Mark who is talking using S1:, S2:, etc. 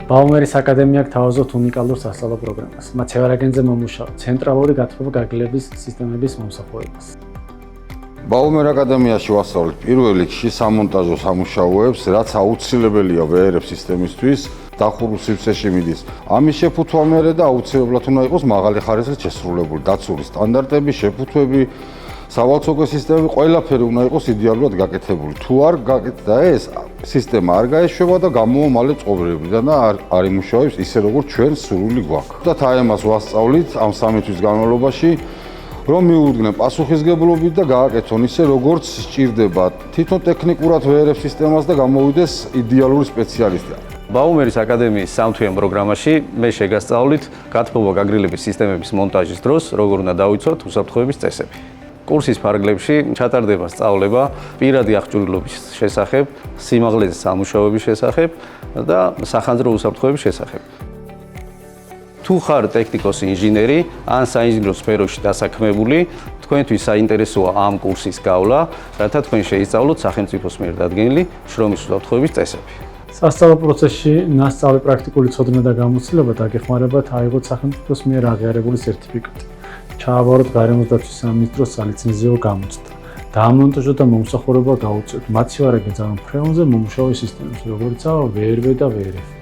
S1: ბაუმერის აკადემია გთავაზობთ უნიკალურ სასწავლო პროგრამას. მათ შევარაგენზე მომუშავე ცენტრალური გათბობა გაგლების სისტემების მომსახურებას.
S2: ბაუმერ აკადემიაში ვასწავლეთ პირველ რიგში სამონტაჟო სამუშაოებს, რაც აუცილებელია VR სისტემისთვის, დახურულ სივრცეში მიდის. ამის შეფუთვა მერე და აუცილებლად უნდა იყოს მაღალი ხარისხით შესრულებული, დაცული სტანდარტები, შეფუთვები, სავალცოგო სისტემები, ყველაფერი უნდა იყოს იდეალურად გაკეთებული. თუ არ გაკეთდა ეს, სისტემა არ გაეშვება და გამოვა მალე წყობრებიდან და არ იმუშავებს ისე როგორც ჩვენ სურვილი გვაქვს. და აი ამას ვასწავლით ამ 3 თვის განმავლობაში, რომ მიუძღვნեն პასუხისგებლობით და გააკეთონ ისე, როგორც სჭირდება თვითონ ტექნიკურად VR სისტემას და გამოვიდეს იდეალური სპეციალისტი.
S3: ბაუმერის აკადემიის სამთვიან პროგრამაში მე შეგასწავლით გათბობა გაგრილების სისტემების მონტაჟის დროს, როგორ უნდა დავიცვათ უსაფრთხოების წესები. კურსის ფარგლებში ჩატარდება სწავლება პირადი აღჭურვილობის შესახებ, სიმაღლეზე სამუშაოების შესახებ და სახანძრო უსაფრთხოების შესახებ. თუ ხარ ტექნიკოსი ინჟინერი ან საინჟინრო სფეროში დასაქმებული, თქვენთვის საინტერესოა ამ კურსის გავლა, რათა თქვენ შეისწავლოთ სახელმწიფოს მიერ დადგენილი შრომის უსაფრთხოების წესები.
S1: სასწავლო პროცესში ნასწავლი პრაქტიკული ცოდნა და გამოცდილება დაგეხმარებათ აიღოთ სახელმწიფოს მიერ აღიარებული სერტიფიკატი. ჩააბაროთ გარემოს დაცვის სამინისტროს სალიცენზიო გამოცდა. დაამონტაჟოთ და მომსახურება გაუწიოთ მათ შევარაგენ ძალა ფრენზე მომუშავე სისტემებს, როგორიცაა VRV და VRF.